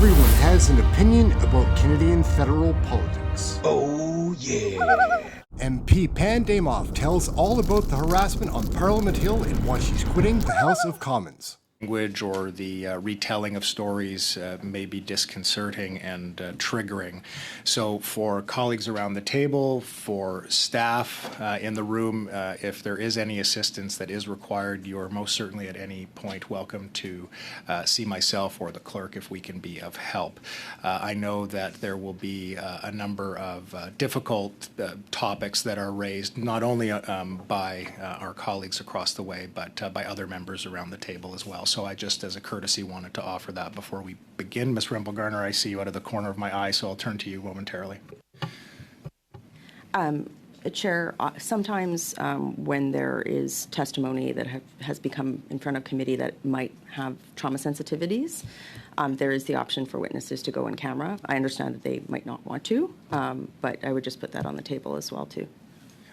Everyone has an opinion about Canadian federal politics. Oh, yeah. MP Pam Damoff tells all about the harassment on Parliament Hill and why she's quitting the House of Commons. Language or the retelling of stories may be disconcerting and triggering. So for colleagues around the table, for staff in the room, if there is any assistance that is required, you're most certainly at any point welcome to see myself or the clerk if we can be of help. I know that there will be a number of difficult topics that are raised, not only by our colleagues across the way, but by other members around the table as well. So I just, as a courtesy, wanted to offer that before we begin. Ms. REMPEL GARNER, I see you out of the corner of my eye, so I'll turn to you momentarily. Chair, sometimes when there is testimony that has become in front of committee that might have trauma sensitivities, there is the option for witnesses to go in camera. I understand that they might not want to, but I would just put that on the table as well, too.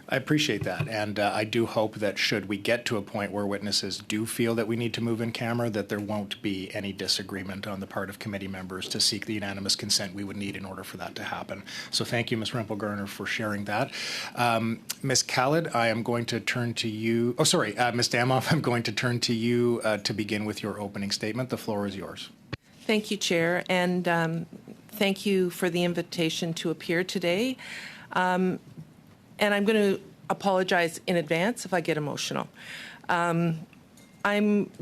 I appreciate that, and I do hope that should we get to a point where witnesses do feel that we need to move in camera, that there won't be any disagreement on the part of committee members to seek the unanimous consent we would need in order for that to happen. So thank you, Ms. REMPEL GARNER, for sharing that. Ms. Khalid, I am going to turn to you. Oh, sorry, Ms. Damoff, I'm going to turn to you to begin with your opening statement. The floor is yours. Thank you, Chair, and thank you for the invitation to appear today. And I'm going to apologize in advance if I get emotional. I'm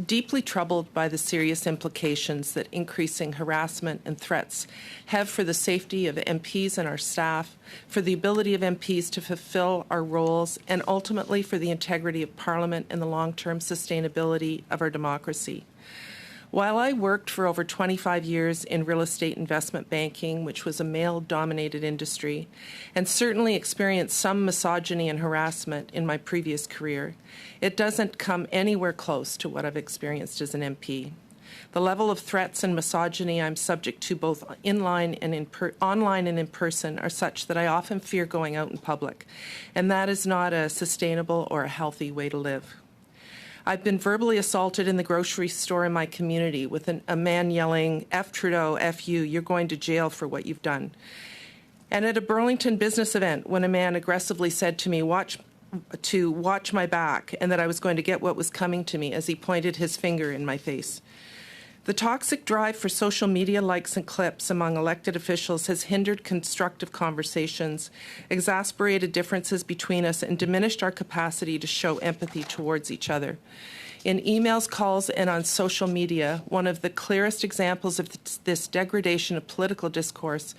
deeply troubled by the serious implications that increasing harassment and threats have for the safety of MPs and our staff, for the ability of MPs to fulfill our roles, and ultimately for the integrity of Parliament and the long-term sustainability of our democracy. While I worked for over 25 years in real estate investment banking, which was a male-dominated industry, and certainly experienced some misogyny and harassment in my previous career, it doesn't come anywhere close to what I've experienced as an MP. The level of threats and misogyny I'm subject to both online and in person are such that I often fear going out in public, and that is not a sustainable or a healthy way to live. I've been verbally assaulted in the grocery store in my community with a man yelling, "F Trudeau, F you, you're going to jail for what you've done." And at a Burlington business event, when a man aggressively said to me, watch my back, and that I was going to get what was coming to me as he pointed his finger in my face. The toxic drive for social media likes and clips among elected officials has hindered constructive conversations, exasperated differences between us, and diminished our capacity to show empathy towards each other. In emails, calls, and on social media, one of the clearest examples of this degradation of political discourse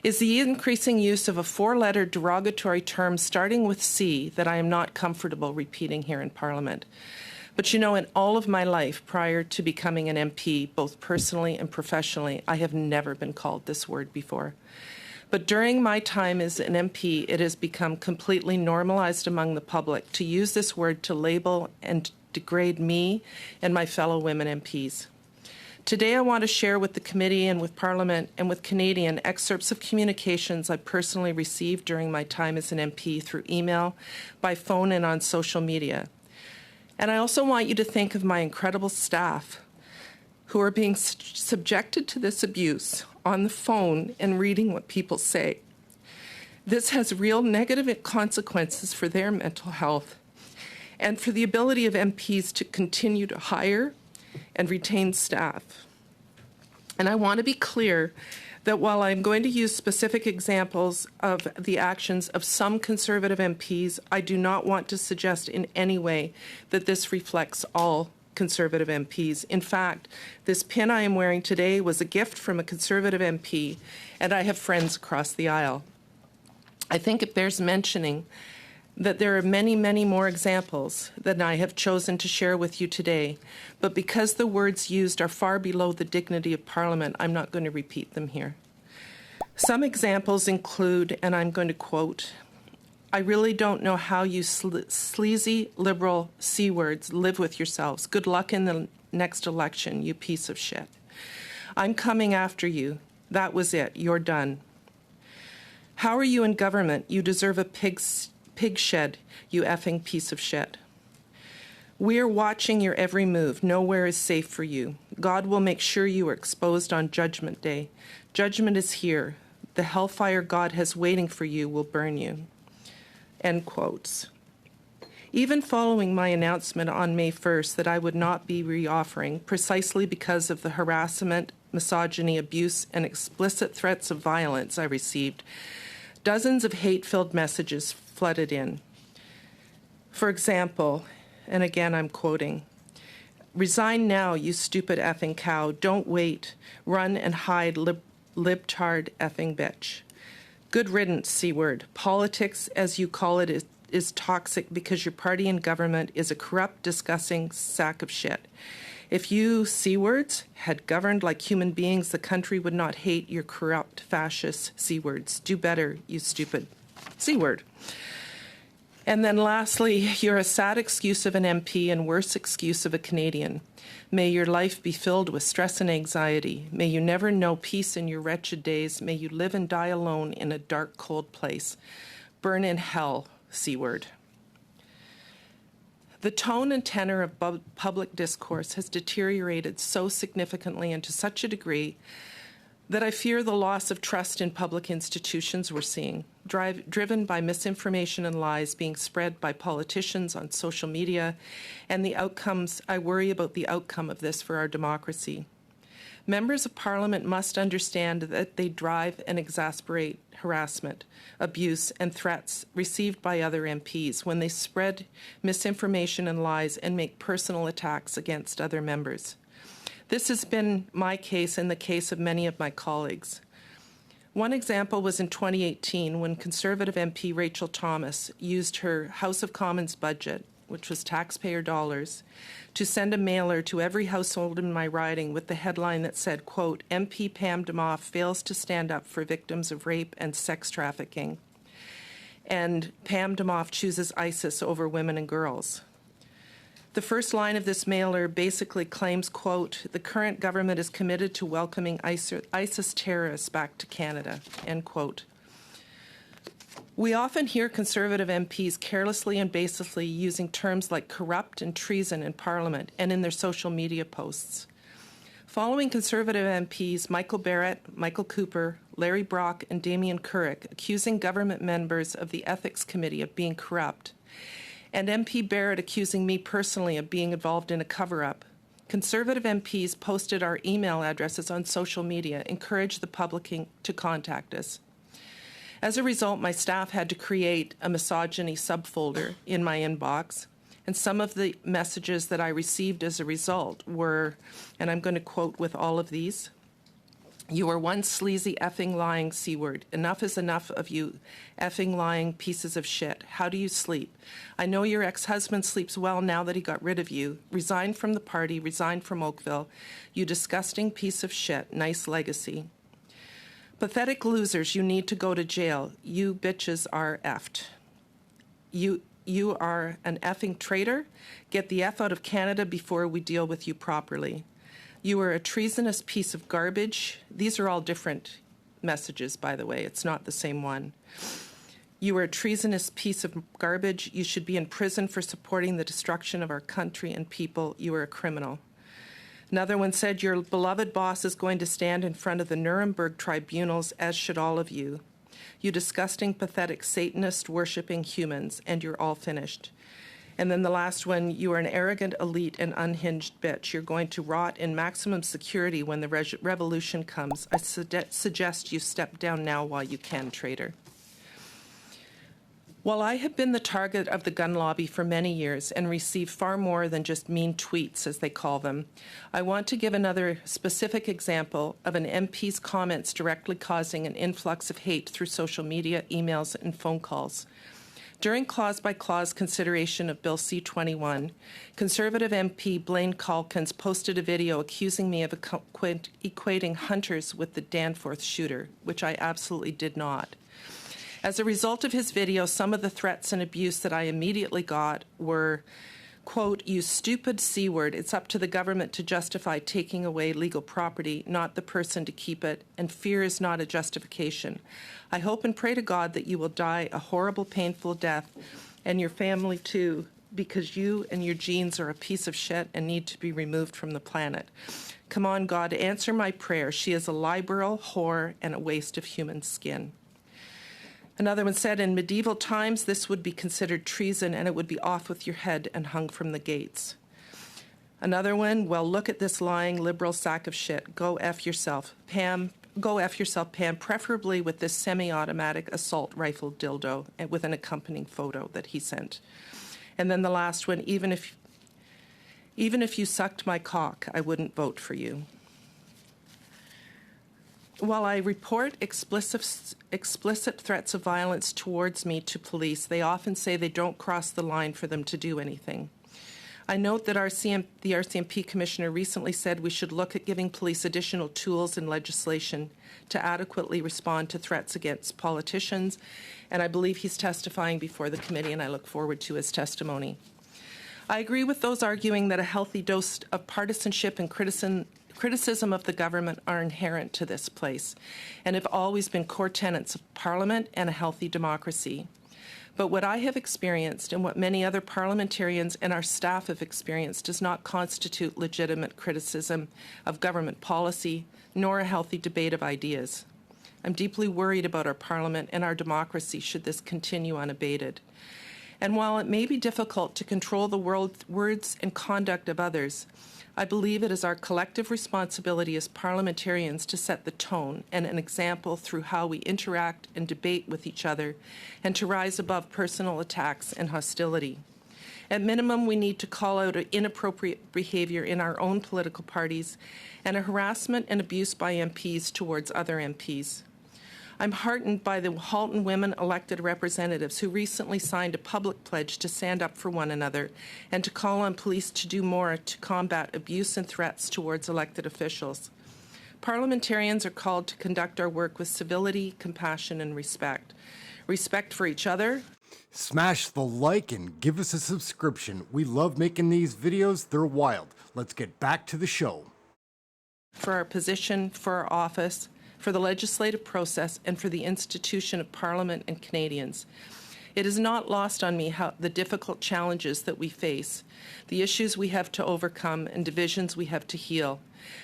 is the increasing use of a four-letter derogatory term starting with C that I am not comfortable repeating here in Parliament. But you know, in all of my life prior to becoming an MP, both personally and professionally, I have never been called this word before. But during my time as an MP, it has become completely normalized among the public to use this word to label and degrade me and my fellow women MPs. Today, I want to share with the committee and with Parliament and with Canadian excerpts of communications I personally received during my time as an MP through email, by phone, and on social media. And I also want you to think of my incredible staff who are being subjected to this abuse on the phone and reading what people say. This has real negative consequences for their mental health and for the ability of MPs to continue to hire and retain staff. And I want to be clear that while I'm going to use specific examples of the actions of some Conservative MPs, I do not want to suggest in any way that this reflects all Conservative MPs. In fact, this pin I am wearing today was a gift from a Conservative MP, and I have friends across the aisle. I think it bears mentioning that there are many, many more examples than I have chosen to share with you today, but because the words used are far below the dignity of Parliament, I'm not going to repeat them here. Some examples include, and I'm going to quote, "I really don't know how you sleazy liberal C-words live with yourselves. Good luck in the next election, you piece of shit. I'm coming after you. That was it. You're done. How are you in government? You deserve a pig shed, you effing piece of shit. We are watching your every move. Nowhere is safe for you. God will make sure you are exposed on Judgment Day. Judgment is here. The hellfire God has waiting for you will burn you." End quotes. Even following my announcement on May 1st that I would not be reoffering, precisely because of the harassment, misogyny, abuse, and explicit threats of violence I received, dozens of hate-filled messages flooded in. For example, and again I'm quoting, "Resign now, you stupid effing cow. Don't wait. Run and hide, libtard effing bitch. Good riddance, C-word. Politics, as you call it, is toxic because your party and government is a corrupt, disgusting sack of shit. If you, C-words, had governed like human beings, the country would not hate your corrupt, fascist C-words. Do better, you stupid C-word." And then lastly, "You're a sad excuse of an MP and worse excuse of a Canadian. May your life be filled with stress and anxiety. May you never know peace in your wretched days. May you live and die alone in a dark, cold place. Burn in hell, C-word." The tone and tenor of public discourse has deteriorated so significantly and to such a degree that I fear the loss of trust in public institutions we're seeing, driven by misinformation and lies being spread by politicians on social media, and the outcomes, I worry about the outcome of this for our democracy. Members of Parliament must understand that they drive and exasperate harassment, abuse, and threats received by other MPs when they spread misinformation and lies and make personal attacks against other members. This has been my case and the case of many of my colleagues. One example was in 2018 when Conservative MP Rachel Thomas used her House of Commons budget, which was taxpayer dollars, to send a mailer to every household in my riding with the headline that said, quote, "MP Pam Damoff fails to stand up for victims of rape and sex trafficking, and Pam Damoff chooses ISIS over women and girls." The first line of this mailer basically claims, quote, "The current government is committed to welcoming ISIS terrorists back to Canada," end quote. We often hear Conservative MPs carelessly and baselessly using terms like corrupt and treason in Parliament and in their social media posts. Following Conservative MPs Michael Barrett, Michael Cooper, Larry Brock, and Damien Couric accusing government members of the Ethics Committee of being corrupt, and MP Barrett accusing me personally of being involved in a cover-up, Conservative MPs posted our email addresses on social media, encouraged the public to contact us. As a result, my staff had to create a misogyny subfolder in my inbox, and some of the messages that I received as a result were, and I'm going to quote with all of these, "You are one sleazy effing lying C-word. Enough is enough of you effing lying pieces of shit. How do you sleep? I know your ex-husband sleeps well now that he got rid of you. Resign from the party, resign from Oakville. You disgusting piece of shit. Nice legacy. Pathetic losers, you need to go to jail. You bitches are effed. You are an effing traitor. Get the F out of Canada before we deal with you properly. You are a treasonous piece of garbage." These are all different messages, by the way. It's not the same one. "You are a treasonous piece of garbage. You should be in prison for supporting the destruction of our country and people. You are a criminal." Another one said, "Your beloved boss is going to stand in front of the Nuremberg tribunals, as should all of you. You disgusting, pathetic, Satanist-worshipping humans, and you're all finished." And then the last one, "You are an arrogant, elite, and unhinged bitch. You're going to rot in maximum security when the revolution comes. I suggest you step down now while you can, traitor." While I have been the target of the gun lobby for many years and received far more than just mean tweets, as they call them, I want to give another specific example of an MP's comments directly causing an influx of hate through social media, emails, and phone calls. During clause-by-clause consideration of Bill C-21, Conservative MP Blaine Calkins posted a video accusing me of equating hunters with the Danforth shooter, which I absolutely did not. As a result of his video, some of the threats and abuse that I immediately got were, quote, "You stupid C-word, it's up to the government to justify taking away legal property, not the person to keep it, and fear is not a justification. I hope and pray to God that you will die a horrible, painful death, and your family too, because you and your genes are a piece of shit and need to be removed from the planet. Come on, God, answer my prayer. She is a liberal whore and a waste of human skin. Another one said, in medieval times, this would be considered treason and it would be off with your head and hung from the gates. Another one, well, look at this lying liberal sack of shit. Go F yourself. Pam, go F yourself, Pam, preferably with this semi-automatic assault rifle dildo and with an accompanying photo that he sent. And then the last one, even if you sucked my cock, I wouldn't vote for you. While I report explicit threats of violence towards me to police, they often say they don't cross the line for them to do anything. I note that the RCMP Commissioner recently said we should look at giving police additional tools and legislation to adequately respond to threats against politicians, and I believe he's testifying before the committee, and I look forward to his testimony. I agree with those arguing that a healthy dose of partisanship and criticism of the government are inherent to this place and have always been core tenets of Parliament and a healthy democracy. But what I have experienced and what many other parliamentarians and our staff have experienced does not constitute legitimate criticism of government policy, nor a healthy debate of ideas. I'm deeply worried about our Parliament and our democracy should this continue unabated. And while it may be difficult to control the words and conduct of others, I believe it is our collective responsibility as parliamentarians to set the tone and an example through how we interact and debate with each other and to rise above personal attacks and hostility. At minimum, we need to call out inappropriate behavior in our own political parties and a harassment and abuse by MPs towards other MPs. I'm heartened by the Halton women elected representatives who recently signed a public pledge to stand up for one another and to call on police to do more to combat abuse and threats towards elected officials. Parliamentarians are called to conduct our work with civility, compassion, and respect. Respect for each other. Smash the like and give us a subscription. We love making these videos. They're wild. Let's get back to the show. For our position, for our office, for the legislative process, and for the institution of Parliament and Canadians. It is not lost on me how the difficult challenges that we face, the issues we have to overcome, and divisions we have to heal.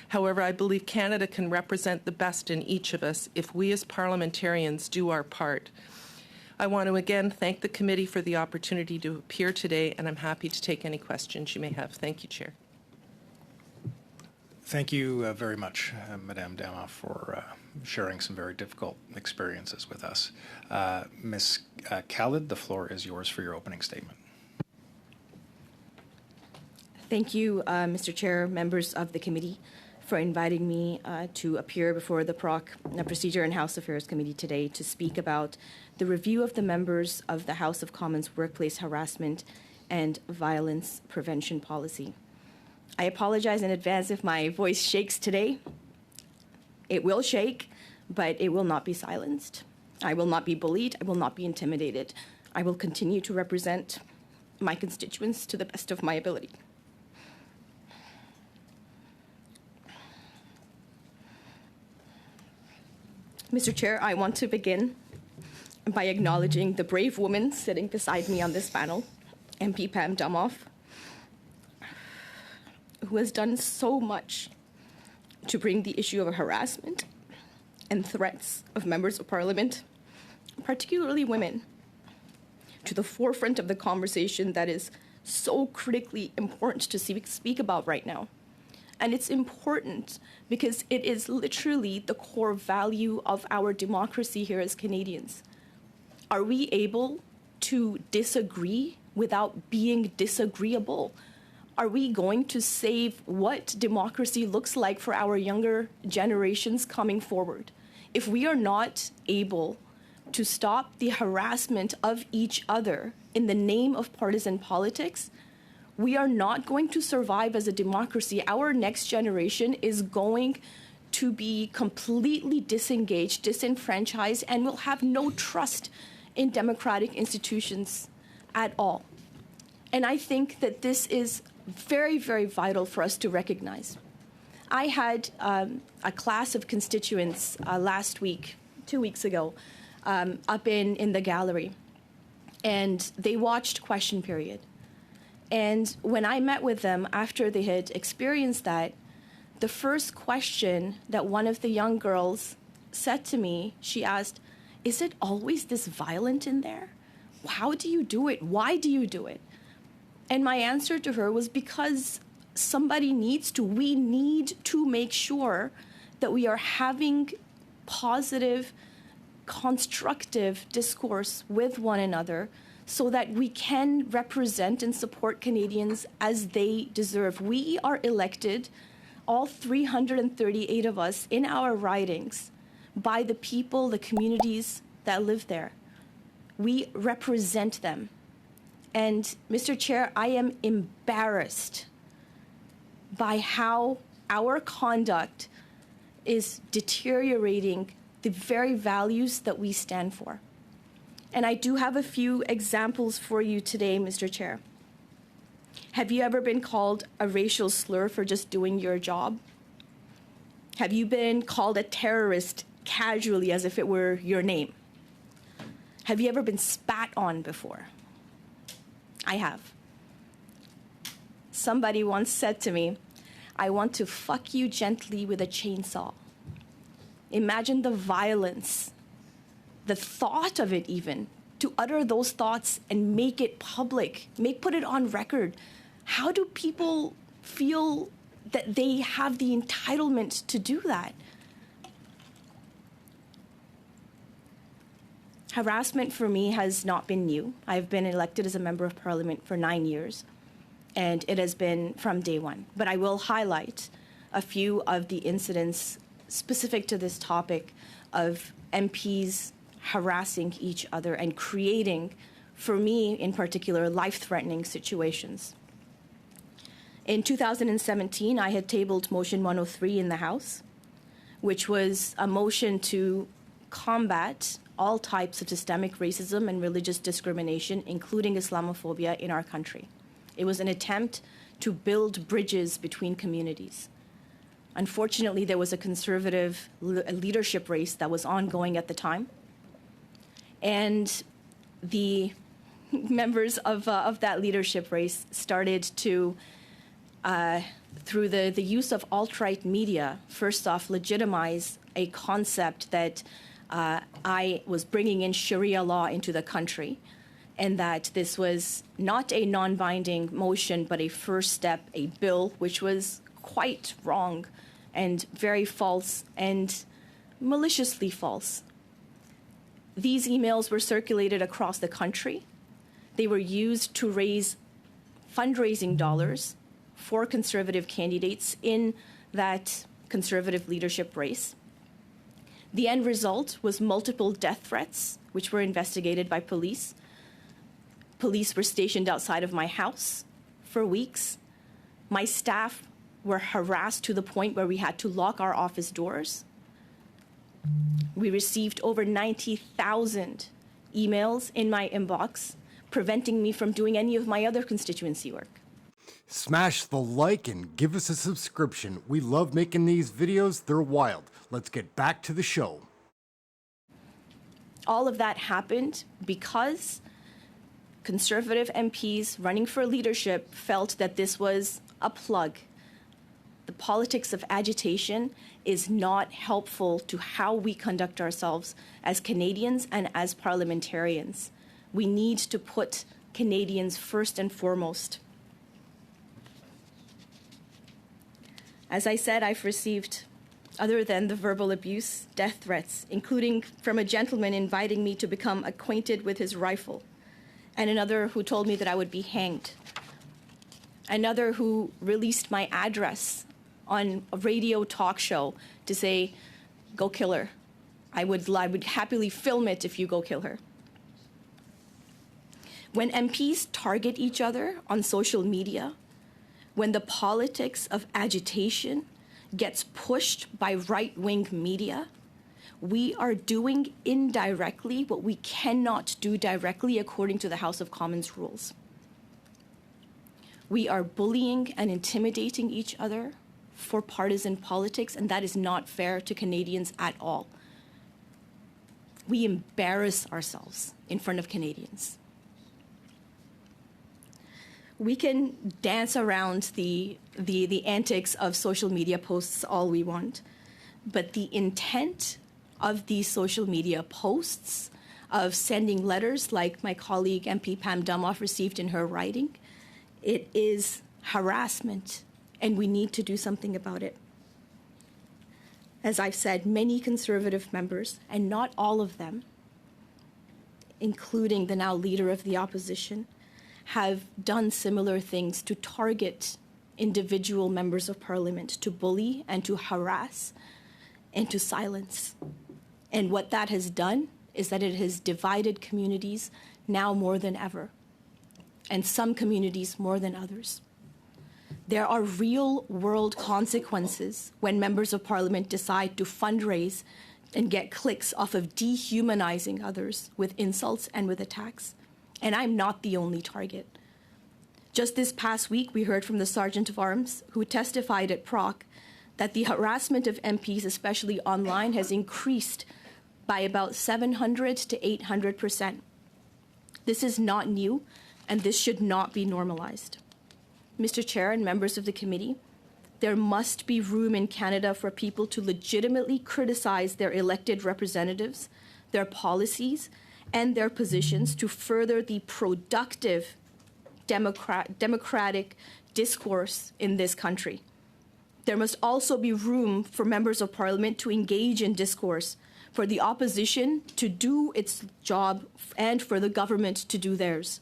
However, I believe Canada can represent the best in each of us if we as parliamentarians do our part. I want to again thank the committee for the opportunity to appear today, and I'm happy to take any questions you may have. Thank you, Chair. Thank you very much, Madame Damoff, for sharing some very difficult experiences with us. Ms. Khalid, the floor is yours for your opening statement. Thank you, Mr. Chair, members of the committee, for inviting me to appear before the Procedure and House Affairs Committee today to speak about the review of the members of the House of Commons Workplace Harassment and Violence Prevention Policy. I apologize in advance if my voice shakes today. It will shake, but it will not be silenced. I will not be bullied. I will not be intimidated. I will continue to represent my constituents to the best of my ability. Mr. Chair, I want to begin by acknowledging the brave woman sitting beside me on this panel, MP Pam Damoff, who has done so much to bring the issue of harassment and threats of members of Parliament, particularly women, to the forefront of the conversation that is so critically important to speak about right now. And it's important because it is literally the core value of our democracy here as Canadians. Are we able to disagree without being disagreeable? Are we going to save what democracy looks like for our younger generations coming forward? If we are not able to stop the harassment of each other in the name of partisan politics, we are not going to survive as a democracy. Our next generation is going to be completely disengaged, disenfranchised, and will have no trust in democratic institutions at all. And I think that this is very, very vital for us to recognize. I had a class of constituents last week, 2 weeks ago, up in the gallery, and they watched Question Period. And when I met with them after they had experienced that, the first question that one of the young girls said to me, she asked, "Is it always this violent in there? How do you do it? Why do you do it?" And my answer to her was, because somebody needs to. We need to make sure that we are having positive, constructive discourse with one another so that we can represent and support Canadians as they deserve. We are elected, all 338 of us, in our ridings by the people, the communities that live there. We represent them. And Mr. Chair, I am embarrassed by how our conduct is deteriorating the very values that we stand for. And I do have a few examples for you today, Mr. Chair. Have you ever been called a racial slur for just doing your job? Have you been called a terrorist casually as if it were your name? Have you ever been spat on before? I have. Somebody once said to me, "I want to fuck you gently with a chainsaw." Imagine the violence, the thought of it even, to utter those thoughts and make it public, put it on record. How do people feel that they have the entitlement to do that? Harassment for me has not been new. I've been elected as a member of parliament for 9 years, and it has been from day one. But I will highlight a few of the incidents specific to this topic of MPs harassing each other and creating, for me in particular, life-threatening situations. In 2017, I had tabled Motion 103 in the House, which was a motion to combat all types of systemic racism and religious discrimination, including Islamophobia, in our country. It was an attempt to build bridges between communities. Unfortunately, there was a conservative leadership race that was ongoing at the time, and the members of that leadership race started to, through the use of alt-right media, first off, legitimize a concept that I was bringing in Sharia law into the country, and that this was not a non-binding motion, but a first step, a bill, which was quite wrong and very false and maliciously false. These emails were circulated across the country. They were used to raise fundraising dollars for conservative candidates in that conservative leadership race. The end result was multiple death threats, which were investigated by police. Police were stationed outside of my house for weeks. My staff were harassed to the point where we had to lock our office doors. We received over 90,000 emails in my inbox, preventing me from doing any of my other constituency work. Smash the like and give us a subscription. We love making these videos. They're wild. Let's get back to the show. All of that happened because conservative MPs running for leadership felt that this was a plug. The politics of agitation is not helpful to how we conduct ourselves as Canadians and as parliamentarians. We need to put Canadians first and foremost. As I said, I've received, other than the verbal abuse, death threats, including from a gentleman inviting me to become acquainted with his rifle, and another who told me that I would be hanged, another who released my address on a radio talk show to say, "Go kill her. I would happily film it if you go kill her." When MPs target each other on social media, when the politics of agitation gets pushed by right-wing media, we are doing indirectly what we cannot do directly according to the House of Commons rules. We are bullying and intimidating each other for partisan politics, and that is not fair to Canadians at all. We embarrass ourselves in front of Canadians. We can dance around the antics of social media posts all we want, but the intent of these social media posts, of sending letters like my colleague MP Pam Damoff received in her writing, it is harassment, and we need to do something about it. As I've said, many Conservative members, and not all of them, including the now leader of the opposition, have done similar things to target individual members of Parliament, to bully and to harass and to silence. And what that has done is that it has divided communities now more than ever, and some communities more than others. There are real-world consequences when members of Parliament decide to fundraise and get clicks off of dehumanizing others with insults and with attacks. And I'm not the only target. Just this past week, we heard from the Sergeant of Arms, who testified at PROC, that the harassment of MPs, especially online, has increased by about 700 to 800%. This is not new, and this should not be normalized. Mr. Chair and members of the committee, there must be room in Canada for people to legitimately criticize their elected representatives, their policies, and their positions to further the productive democratic discourse in this country. There must also be room for members of Parliament to engage in discourse, for the opposition to do its job, and for the government to do theirs.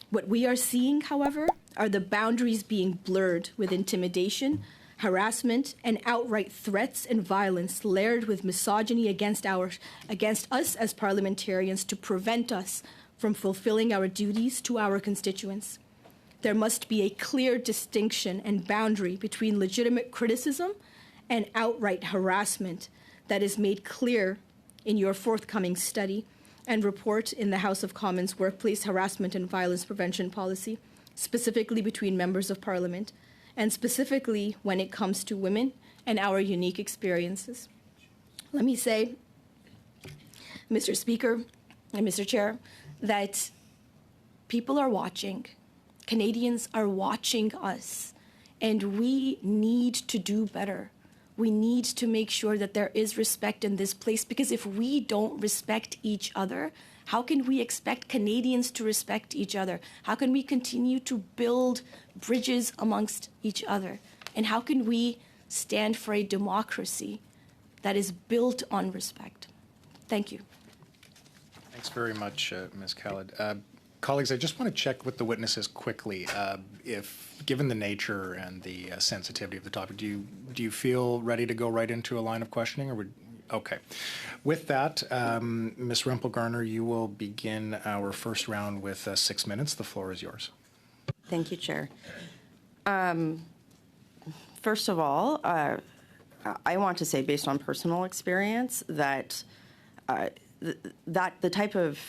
What we are seeing, however, are the boundaries being blurred with intimidation, harassment, and outright threats and violence layered with misogyny against us as parliamentarians to prevent us from fulfilling our duties to our constituents. There must be a clear distinction and boundary between legitimate criticism and outright harassment that is made clear in your forthcoming study and report in the House of Commons Workplace Harassment and Violence Prevention Policy, specifically between members of Parliament, and specifically when it comes to women and our unique experiences. Let me say, Mr. Speaker and Mr. Chair, that people are watching. Canadians are watching us, and we need to do better. We need to make sure that there is respect in this place, because if we don't respect each other, how can we expect Canadians to respect each other? How can we continue to build bridges amongst each other? And how can we stand for a democracy that is built on respect? Thank you. Thanks very much, Ms. Khalid. Colleagues, I just want to check with the witnesses quickly. If, given the nature and the sensitivity of the topic, do you feel ready to go right into a line of questioning, or would? Okay. With that, Ms. REMPEL GARNER, you will begin our first round with 6 minutes. The floor is yours. Thank you, Chair. First of all, I want to say, based on personal experience, that the type of,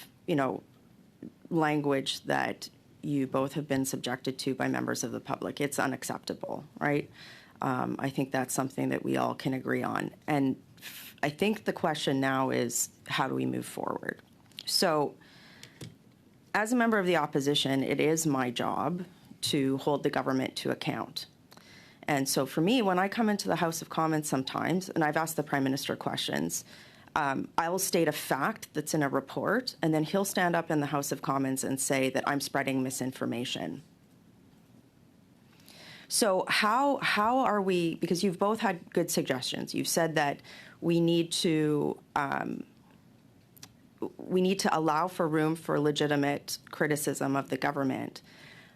language that you both have been subjected to by members of the public, it's unacceptable, right? I think that's something that we all can agree on. And I think the question now is, how do we move forward? So, as a member of the opposition, it is my job to hold the government to account. And so for me, when I come into the House of Commons sometimes, and I've asked the Prime Minister questions, I will state a fact that's in a report, and then he'll stand up in the House of Commons and say that I'm spreading misinformation. So how are we, because you've both had good suggestions. You've said that we need to allow for room for legitimate criticism of the government.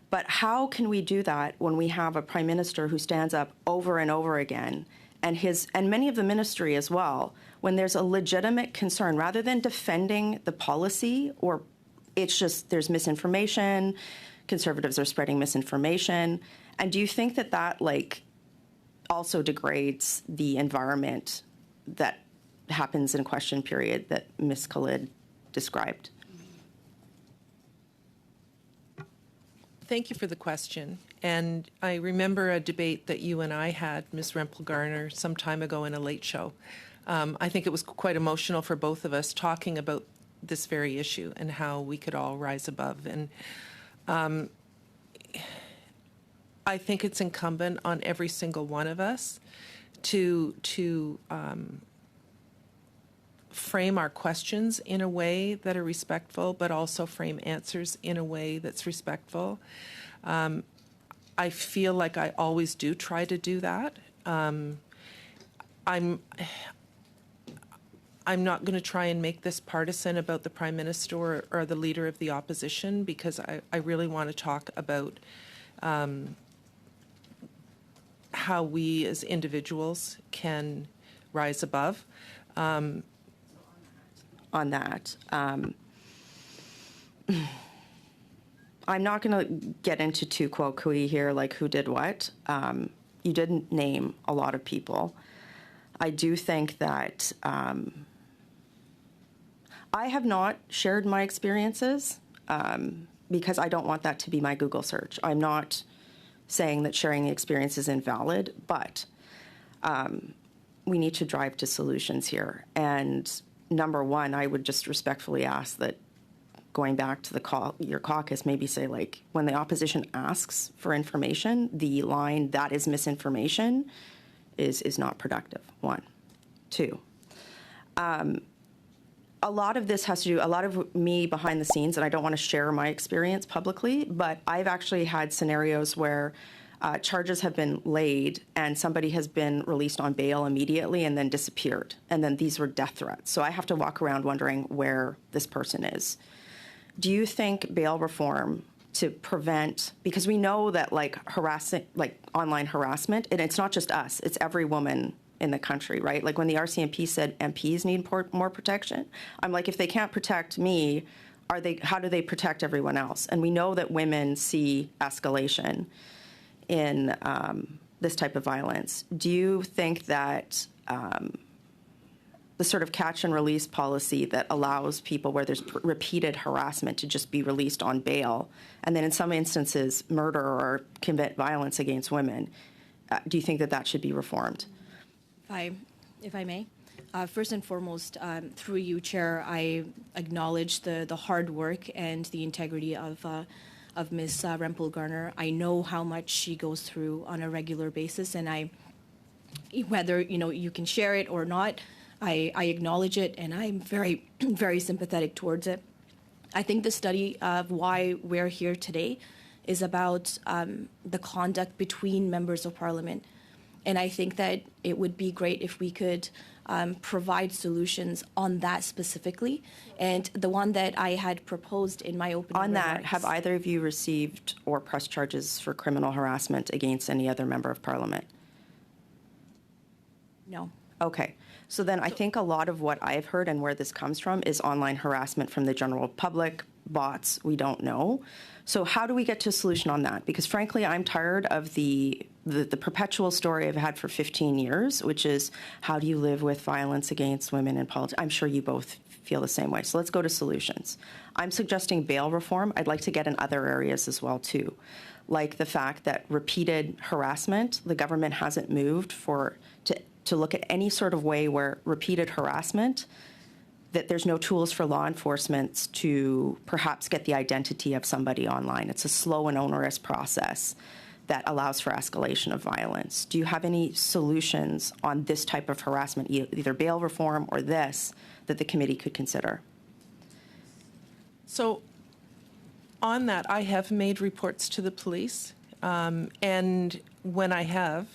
But how can we do that when we have a Prime Minister who stands up over and over again, and many of the ministry as well, when there's a legitimate concern, rather than defending the policy, or it's just there's misinformation, Conservatives are spreading misinformation, and do you think that also degrades the environment that happens in question period that Ms. Khalid described? Thank you for the question. And I remember a debate that you and I had, Ms. REMPEL GARNER, some time ago in a late show. I think it was quite emotional for both of us talking about this very issue and how we could all rise above. And think it's incumbent on every single one of us to frame our questions in a way that are respectful, but also frame answers in a way that's respectful. I feel like I always do try to do that. I'm not going to try and make this partisan about the Prime Minister or the Leader of the Opposition, because I really want to talk about how we as individuals can rise above. On that, I'm not going to get into tu quote cui here, like who did what. You didn't name a lot of people. I do think that I have not shared my experiences because I don't want that to be my Google search. I'm not saying that sharing the experience is invalid, but we need to drive to solutions here. And number one, I would just respectfully ask that, going back to your caucus, maybe say, like, when the opposition asks for information, the line, "that is misinformation," is not productive, one. Two, a lot of this has to do, a lot of me behind the scenes, and I don't want to share my experience publicly, but I've actually had scenarios where charges have been laid and somebody has been released on bail immediately and then disappeared. And then these were death threats. So I have to walk around wondering where this person is. Do you think bail reform to prevent, because we know that like online harassment, and it's not just us, it's every woman in the country, right? Like when the RCMP said MPs need more protection, I'm like, if they can't protect me, how do they protect everyone else? And we know that women see escalation in this type of violence. Do you think that the sort of catch and release policy that allows people where there's repeated harassment to just be released on bail, and then in some instances murder or commit violence against women, do you think that that should be reformed? If I may. First and foremost, through you, Chair, I acknowledge the hard work and the integrity of Ms. REMPEL GARNER. I know how much she goes through on a regular basis, and whether you can share it or not, I acknowledge it, and I'm very, very sympathetic towards it. I think the study of why we're here today is about the conduct between members of Parliament. And I think that it would be great if we could provide solutions on that specifically. And the one that I had proposed in my opening remarks. On that, have either of you received or pressed charges for criminal harassment against any other member of Parliament? No. Okay. So then I think a lot of what I've heard and where this comes from is online harassment from the general public, bots, we don't know. So how do we get to a solution on that? Because frankly, I'm tired of the perpetual story I've had for 15 years, which is how do you live with violence against women in politics? I'm sure you both feel the same way. So let's go to solutions. I'm suggesting bail reform. I'd like to get in other areas as well, too, like the fact that repeated harassment, the government hasn't moved to look at any sort of way where repeated harassment, that there's no tools for law enforcement to perhaps get the identity of somebody online. It's a slow and onerous process that allows for escalation of violence. Do you have any solutions on this type of harassment, either bail reform or this, that the committee could consider? So on that, I have made reports to the police, and when I have,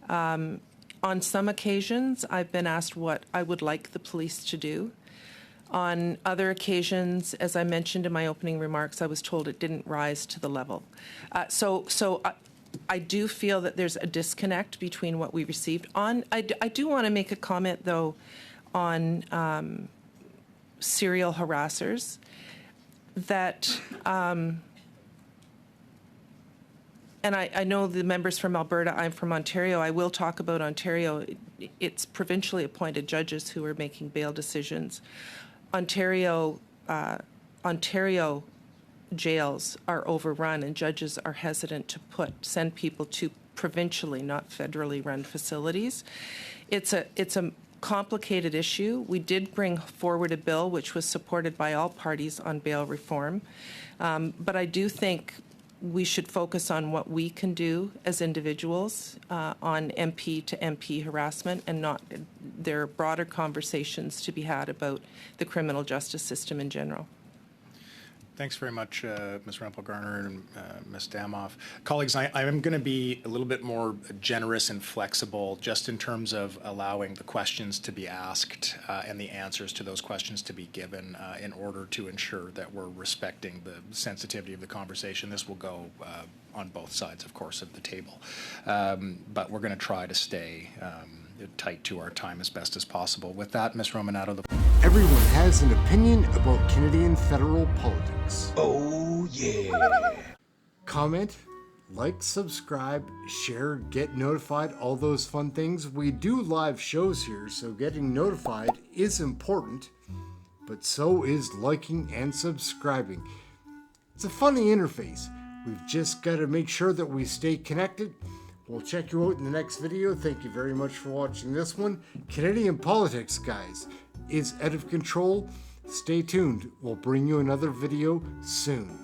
on some occasions, I've been asked what I would like the police to do. On other occasions, as I mentioned in my opening remarks, I was told it didn't rise to the level. So I do feel that there's a disconnect between what we received. I do want to make a comment, though, on serial harassers, that and I know the members from Alberta, I'm from Ontario. I will talk about Ontario. It's provincially appointed judges who are making bail decisions. Ontario jails are overrun, and judges are hesitant to send people to provincially, not federally run facilities. It's a complicated issue. We did bring forward a bill which was supported by all parties on bail reform, but I do think we should focus on what we can do as individuals on MP to MP harassment, and not, there are broader conversations to be had about the criminal justice system in general. Thanks very much, Ms. REMPEL GARNER and Ms. Damoff. Colleagues, I am going to be a little bit more generous and flexible just in terms of allowing the questions to be asked and the answers to those questions to be given in order to ensure that we're respecting the sensitivity of the conversation. This will go on both sides, of course, of the table. But we're going to try to stay tight to our time as best as possible. With that, Ms. Romanato, the Everyone has an opinion about Canadian federal politics. Oh, yeah. Comment, like, subscribe, share, get notified, all those fun things. We do live shows here, so getting notified is important, but so is liking and subscribing. It's a funny interface. We've just got to make sure that we stay connected. We'll check you out in the next video. Thank you very much for watching this one. Canadian politics, guys, is out of control. Stay tuned. We'll bring you another video soon.